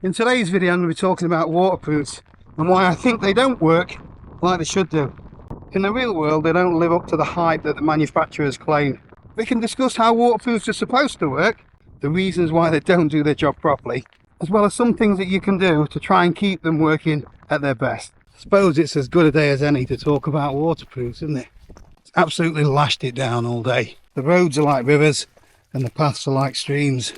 In today's video I'm going to be talking about waterproofs and why I think they don't work like they should do. In the real world they don't live up to the hype that the manufacturers claim. We can discuss how waterproofs are supposed to work, the reasons why they don't do their job properly, as well as some things that you can do to try and keep them working at their best. I suppose it's as good a day as any to talk about waterproofs, isn't it? It's absolutely lashed it down all day. The roads are like rivers and the paths are like streams.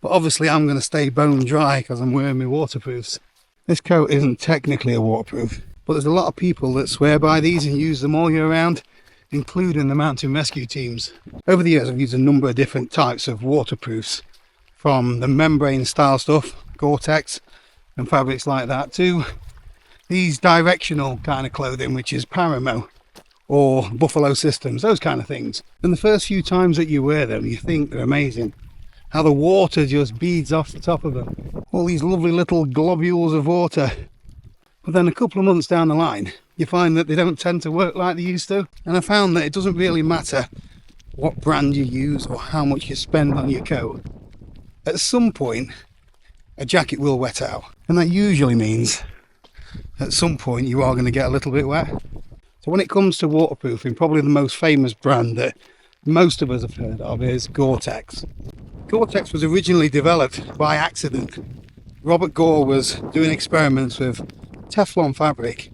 But obviously I'm going to stay bone dry because I'm wearing my waterproofs. This coat isn't technically a waterproof, but there's a lot of people that swear by these and use them all year round, including the mountain rescue teams. Over the years I've used a number of different types of waterproofs, from the membrane style stuff, Gore-Tex and fabrics like that, to these directional kind of clothing which is Paramo or Buffalo Systems, those kind of things. And the first few times that you wear them you think they're amazing. How the water just beads off the top of them. All these lovely little globules of water. But then a couple of months down the line, you find that they don't tend to work like they used to. And I found that it doesn't really matter what brand you use or how much you spend on your coat. At some point, a jacket will wet out. And that usually means at some point you are going to get a little bit wet. So when it comes to waterproofing, probably the most famous brand that most of us have heard of is Gore-Tex. Gore-Tex was originally developed by accident. Robert Gore was doing experiments with Teflon fabric,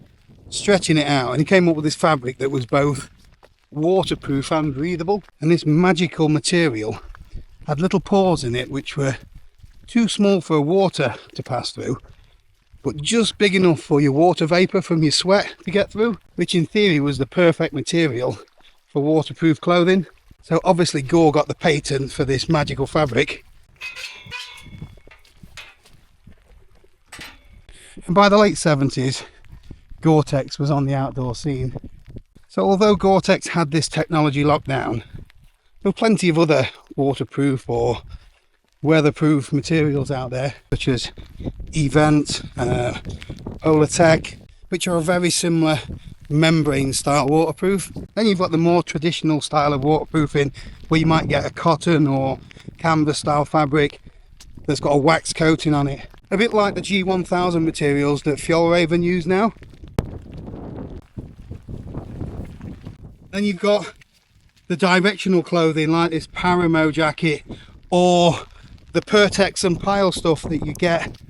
stretching it out, and he came up with this fabric that was both waterproof and breathable. And this magical material had little pores in it which were too small for water to pass through, but just big enough for your water vapour from your sweat to get through, which in theory was the perfect material for waterproof clothing. So obviously Gore got the patent for this magical fabric. And by the late 70s, Gore-Tex was on the outdoor scene. So although Gore-Tex had this technology locked down, there were plenty of other waterproof or weatherproof materials out there, such as eVent, Tech, which are very similar membrane style waterproof. Then you've got the more traditional style of waterproofing where you might get a cotton or canvas style fabric that's got a wax coating on it, a bit like the G1000 materials that Fjallraven use now. Then you've got the directional clothing like this Paramo jacket or the Gore-Tex and pile stuff that you get,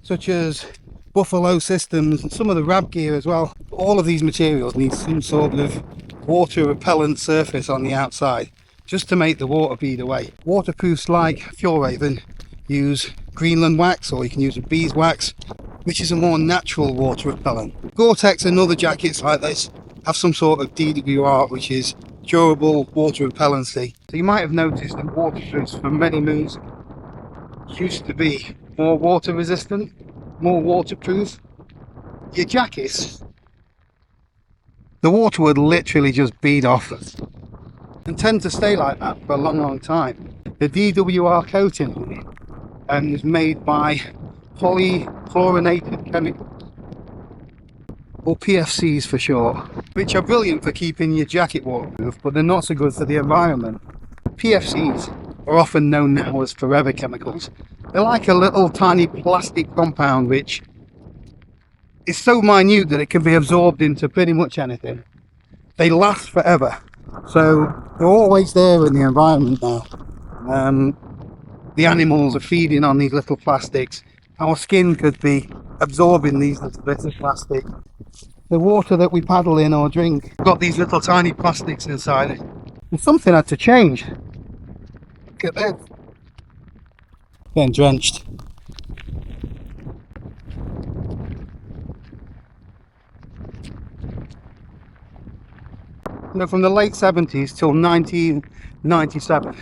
such as Buffalo Systems and some of the Rab gear as well. All of these materials need some sort of water repellent surface on the outside just to make the water bead away. Waterproofs like Fjallraven use Greenland wax, or you can use a beeswax, which is a more natural water repellent. Gore-Tex and other jackets like this have some sort of DWR, which is durable water repellency. So you might have noticed that waterproofs for many moons used to be more water resistant, more waterproof. Your jackets, the water would literally just bead off and tend to stay like that for a long time. The DWR coating is made by polychlorinated chemicals, or PFCs for short, which are brilliant for keeping your jacket waterproof, but they're not so good for the environment. PFCs are often known now as forever chemicals. They're like a little tiny plastic compound which is so minute that it can be absorbed into pretty much anything. They last forever, so they're always there in the environment now. The animals are feeding on these little plastics. Our skin could be absorbing these little bits of plastic. The water that we paddle in or drink got these little tiny plastics inside it. And something had to change. Look at that. Getting drenched. You know, from the late 70s till 1997,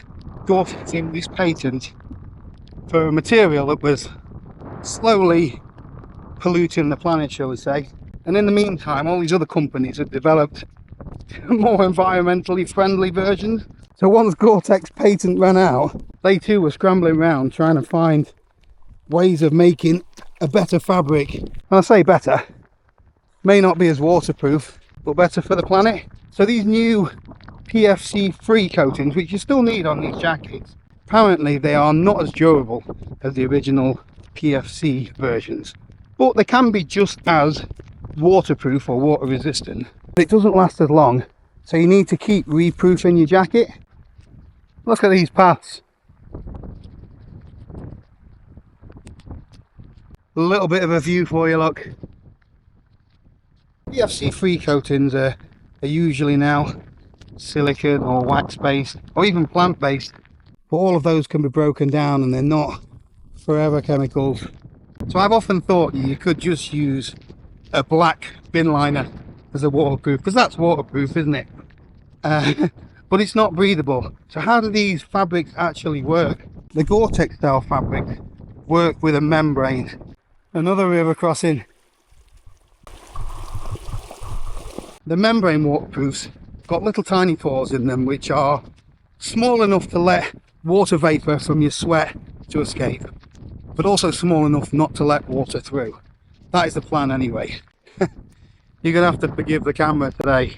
Gore-Tex gave this patent for a material that was slowly polluting the planet, shall we say. And in the meantime, all these other companies have developed more environmentally friendly versions. So once Gore-Tex patent ran out, they too were scrambling around trying to find ways of making a better fabric. And I say better, may not be as waterproof, but better for the planet. So these new PFC free coatings, which you still need on these jackets, Apparently they are not as durable as the original PFC versions, but they can be just as waterproof or water resistant. But it doesn't last as long, so you need to keep reproofing your jacket. Look at these paths. A little bit of a view for you, look. PFC free coatings are usually now silicone or wax based or even plant based, but all of those can be broken down and they're not forever chemicals. So I've often thought you could just use a black bin liner as a waterproof, because that's waterproof, isn't it? But it's not breathable. So how do these fabrics actually work? The Gore-Tex style fabrics work with a membrane. Another river crossing. The membrane waterproofs got little tiny pores in them which are small enough to let water vapour from your sweat to escape, but also small enough not to let water through. That is the plan anyway. You're going to have to forgive the camera today.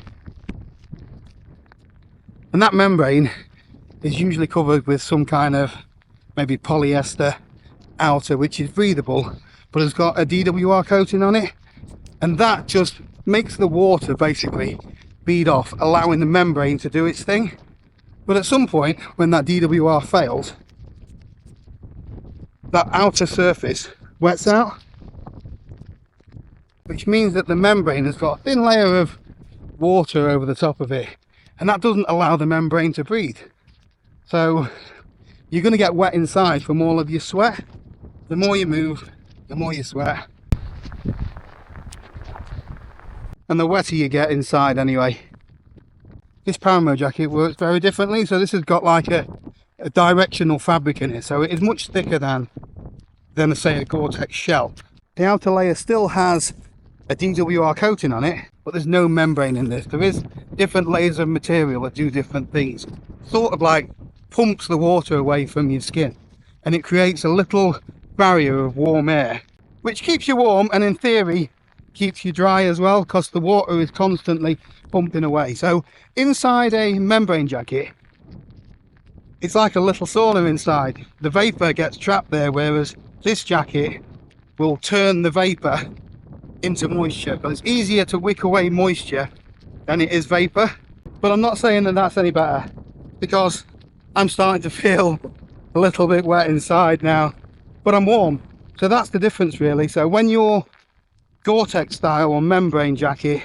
And that membrane is usually covered with some kind of maybe polyester outer which is breathable but has got a DWR coating on it, and that just makes the water basically bead off, allowing the membrane to do its thing. But at some point when that DWR fails, that outer surface wets out, which means that the membrane has got a thin layer of water over the top of it, and that doesn't allow the membrane to breathe. So you're going to get wet inside from all of your sweat. The more you move, the more you sweat, and the wetter you get inside anyway. This Paramo jacket works very differently. So this has got like a directional fabric in it, so it is much thicker than say a Gore-Tex shell. The outer layer still has a DWR coating on it, but there's no membrane in this. There is different layers of material that do different things. Sort of like pumps the water away from your skin, and it creates a little barrier of warm air, which keeps you warm and in theory keeps you dry as well, because the water is constantly pumping away. So inside a membrane jacket, it's like a little sauna inside. The vapor gets trapped there, whereas this jacket will turn the vapor into moisture, but it's easier to wick away moisture than it is vapor. But I'm not saying that that's any better, because I'm starting to feel a little bit wet inside now, but I'm warm. So that's the difference really. So when your Gore-Tex style or membrane jacket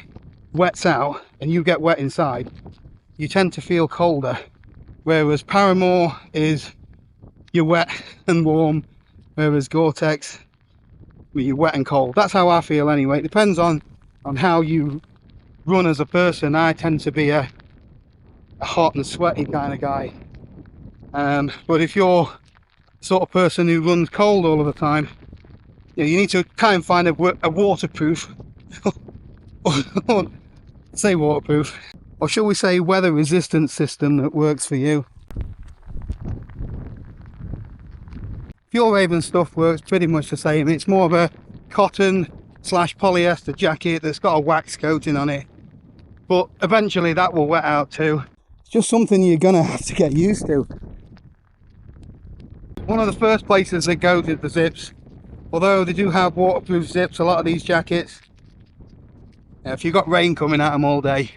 wets out and you get wet inside, you tend to feel colder, whereas Paramo is you're wet and warm, whereas Gore-Tex, you're wet and cold. That's how I feel anyway. It depends on how you run as a person. I tend to be a hot and sweaty kind of guy, but if you're the sort of person who runs cold all of the time, you need to kind of find a waterproof or say waterproof, or shall we say weather resistant system that works for you. Your Raven stuff works pretty much the same. It's more of a cotton slash polyester jacket that's got a wax coating on it, but eventually that will wet out too. It's just something you're gonna have to get used to. One of the first places they go is the zips. Although they do have waterproof zips, a lot of these jackets, if you've got rain coming at them all day,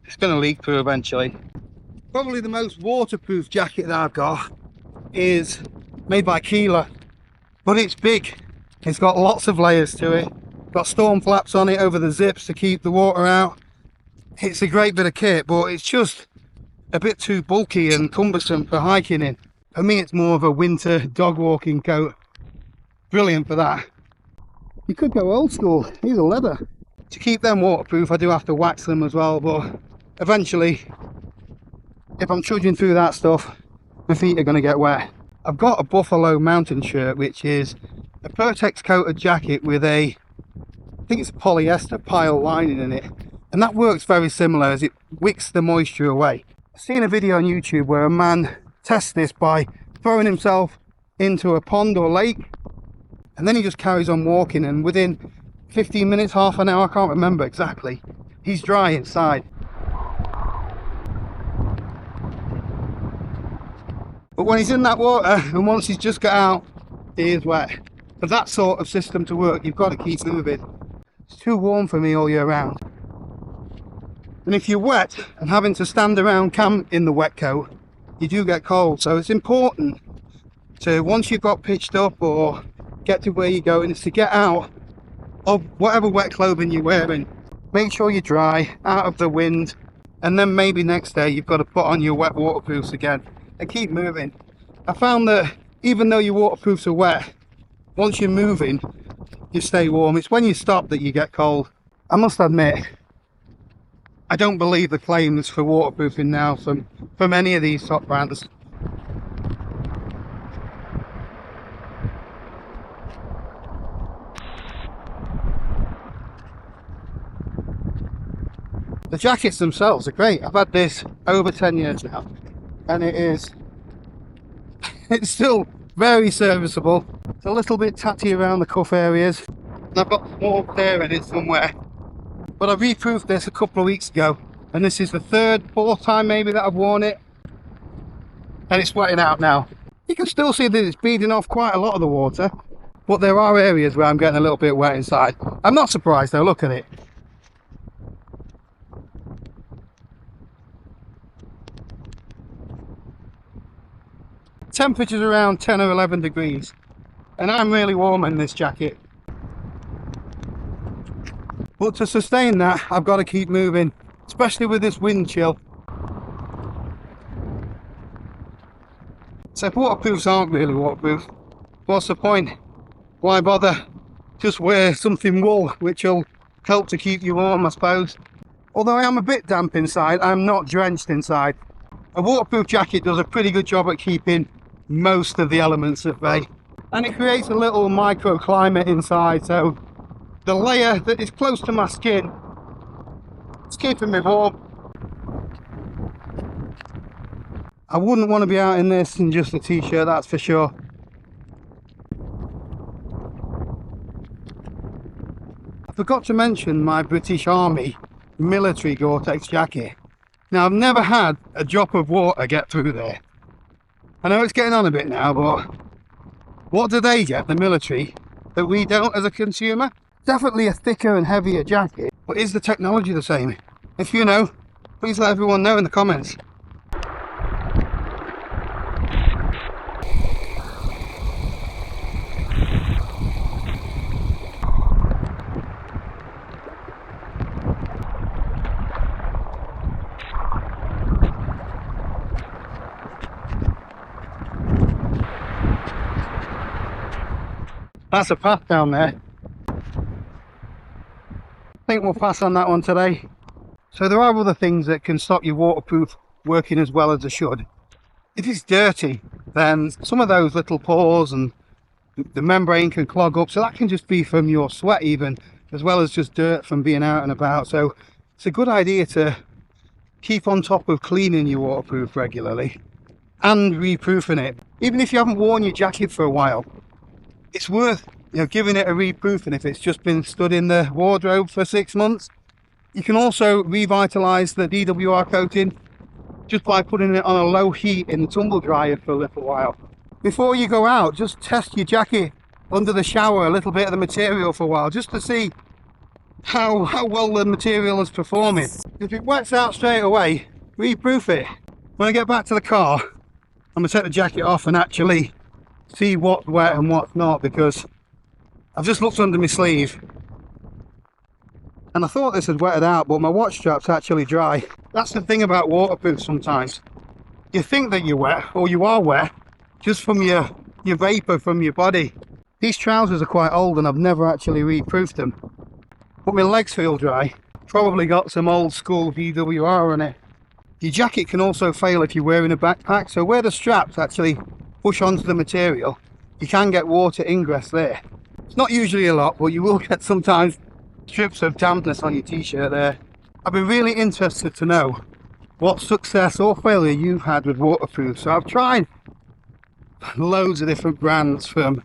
it's going to leak through eventually. Probably the most waterproof jacket that I've got is made by Keeler, but it's big. It's got lots of layers to it. Got storm flaps on it over the zips to keep the water out. It's a great bit of kit, but it's just a bit too bulky and cumbersome for hiking in. For me, it's more of a winter dog walking coat. Brilliant for that. You could go old school. These are leather. To keep them waterproof, I do have to wax them as well, but eventually, if I'm trudging through that stuff, my feet are going to get wet. I've got a Buffalo mountain shirt, which is a Gore-Tex coated jacket with I think it's a polyester pile lining in it, and that works very similar as it wicks the moisture away. I've seen a video on YouTube where a man tests this by throwing himself into a pond or lake, and then he just carries on walking, and within 15 minutes, half an hour, I can't remember exactly, he's dry inside. But when he's in that water and once he's just got out, he is wet. For that sort of system to work, you've got to keep moving. It's too warm for me all year round. And if you're wet and having to stand around camp in the wet coat, you do get cold. So it's important to, once you've got pitched up or get to where you're going, is to get out of whatever wet clothing you're wearing. Make sure you're dry, out of the wind, and then maybe next day you've got to put on your wet waterproofs again and keep moving. I found that even though your waterproofs are wet, once you're moving, you stay warm. It's when you stop that you get cold. I must admit, I don't believe the claims for waterproofing now from any of these top brands. The jackets themselves are great. I've had this over 10 years now, and it's still very serviceable. It's a little bit tatty around the cuff areas, and I've got small tear in it somewhere. But I reproofed this a couple of weeks ago, and this is the fourth time maybe that I've worn it, and it's wetting out now. You can still see that it's beading off quite a lot of the water, but there are areas where I'm getting a little bit wet inside. I'm not surprised though, look at it. Temperature's around 10 or 11 degrees, and I'm really warm in this jacket. But to sustain that, I've got to keep moving, especially with this wind chill. So if waterproofs aren't really waterproof, what's the point? Why bother? Just wear something wool, which will help to keep you warm, I suppose. Although I am a bit damp inside, I'm not drenched inside. A waterproof jacket does a pretty good job at keeping most of the elements at bay, and it creates a little microclimate inside, so the layer that is close to my skin, it's keeping me warm. I wouldn't want to be out in this in just a t-shirt, that's for sure. I forgot to mention my British Army military Gore-Tex jacket. Now, I've never had a drop of water get through there. I know it's getting on a bit now, but what do they get, the military, that we don't as a consumer? Definitely a thicker and heavier jacket, but is the technology the same? If you know, please let everyone know in the comments. That's a path down there. I think we'll pass on that one today. So there are other things that can stop your waterproof working as well as it should. If it's dirty, then some of those little pores and the membrane can clog up, so that can just be from your sweat even, as well as just dirt from being out and about. So it's a good idea to keep on top of cleaning your waterproof regularly and reproofing it. Even if you haven't worn your jacket for a while, it's worth giving it a reproofing if it's just been stood in the wardrobe for 6 months. You can also revitalize the DWR coating just by putting it on a low heat in the tumble dryer for a little while. Before you go out, just test your jacket under the shower, a little bit of the material for a while, just to see how well the material is performing. If it wets out straight away, reproof it. When I get back to the car, I'm going to take the jacket off and actually see what's wet and what's not, because I've just looked under my sleeve and I thought this had wetted out, but my watch strap's actually dry. That's the thing about waterproof sometimes. You think that you're wet, or you are wet, just from your vapour from your body. These trousers are quite old and I've never actually reproofed them. But my legs feel dry. Probably got some old school DWR on it. Your jacket can also fail if you're wearing a backpack, so where the straps actually push onto the material, you can get water ingress there. It's not usually a lot, but you will get sometimes strips of dampness on your t-shirt there. I'd be really interested to know what success or failure you've had with waterproof. So I've tried loads of different brands, from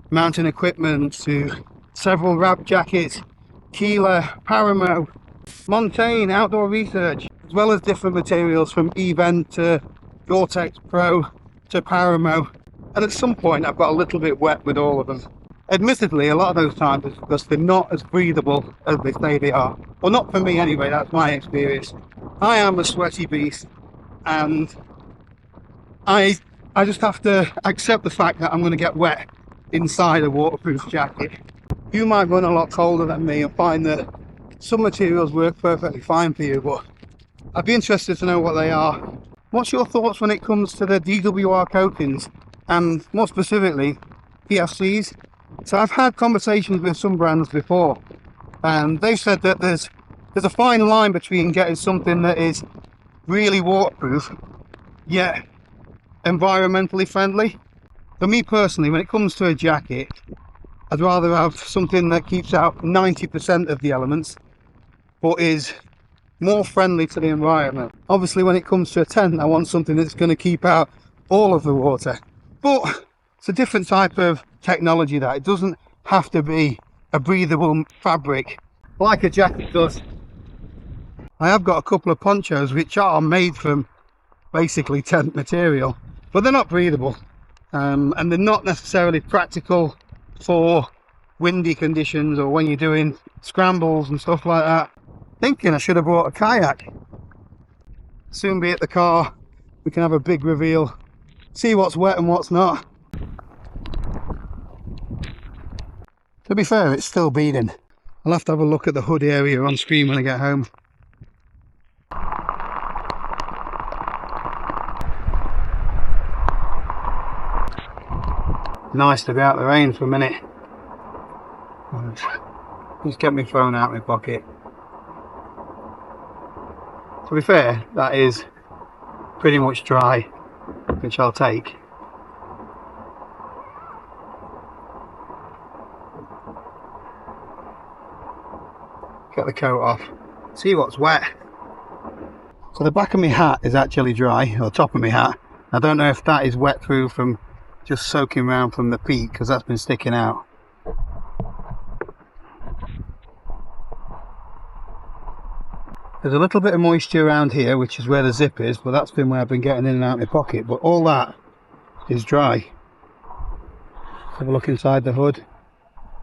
mountain equipment to several wrap jackets, Keeler, Paramo, Montaigne, Outdoor Research, as well as different materials from eVent to Gore-Tex Pro to Paramo, and at some point I've got a little bit wet with all of them. Admittedly, a lot of those times it's because they're not as breathable as they say they are. Well, not for me anyway, that's my experience. I am a sweaty beast, and I just have to accept the fact that I'm going to get wet inside a waterproof jacket. You might run a lot colder than me and find that some materials work perfectly fine for you, but I'd be interested to know what they are. What's your thoughts when it comes to the DWR coatings, and more specifically PFCs? So I've had conversations with some brands before, and they've said that there's a fine line between getting something that is really waterproof yet environmentally friendly. For me personally, when it comes to a jacket, I'd rather have something that keeps out 90% of the elements but is more friendly to the environment. Obviously when it comes to a tent, I want something that's going to keep out all of the water, but it's a different type of technology. That it doesn't have to be a breathable fabric like a jacket does. I have got a couple of ponchos which are made from basically tent material, but they're not breathable, and they're not necessarily practical for windy conditions or when you're doing scrambles and stuff like that. Thinking I should have brought a kayak. Soon be at the car, we can have a big reveal, see what's wet and what's not. To be fair, it's still beading. I'll have to have a look at the hood area on screen when I get home. Nice to be out of the rain for a minute. Just get my phone out of my pocket. To be fair, that is pretty much dry, which I'll take. Get the coat off, see what's wet. So the back of my hat is actually dry, or the top of my hat. I don't know if that is wet through from just soaking around from the peak, because that's been sticking out. There's a little bit of moisture around here, which is where the zip is, but that's been where I've been getting in and out of my pocket, but all that is dry. Have a look inside the hood.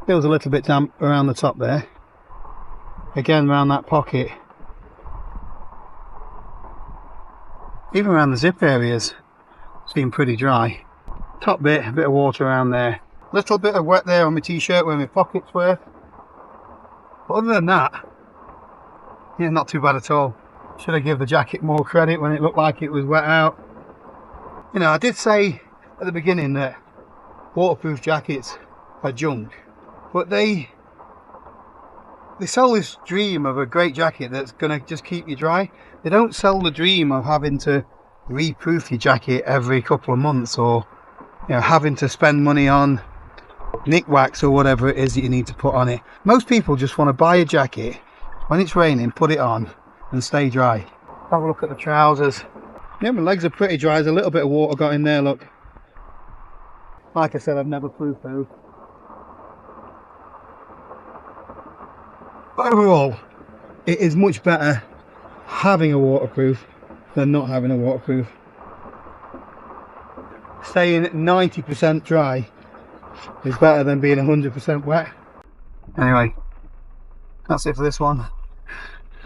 Feels a little bit damp around the top there. Again around that pocket. Even around the zip areas, it's been pretty dry. Top bit, a bit of water around there. Little bit of wet there on my t-shirt where my pockets were. But other than that, yeah, not too bad at all. Should have given the jacket more credit when it looked like it was wet out. You know, I did say at the beginning that waterproof jackets are junk, but they sell this dream of a great jacket that's going to just keep you dry. They don't sell the dream of having to reproof your jacket every couple of months, or you know, having to spend money on nick wax or whatever it is that you need to put on it. Most people just want to buy a jacket when it's raining, put it on and stay dry. Have a look at the trousers. Yeah, my legs are pretty dry. There's a little bit of water got in there, look. Like I said, I've never proofed those. But overall, it is much better having a waterproof than not having a waterproof. Staying 90% dry is better than being 100% wet. Anyway, that's it for this one.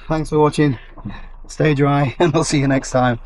Thanks for watching. Stay dry and I'll see you next time.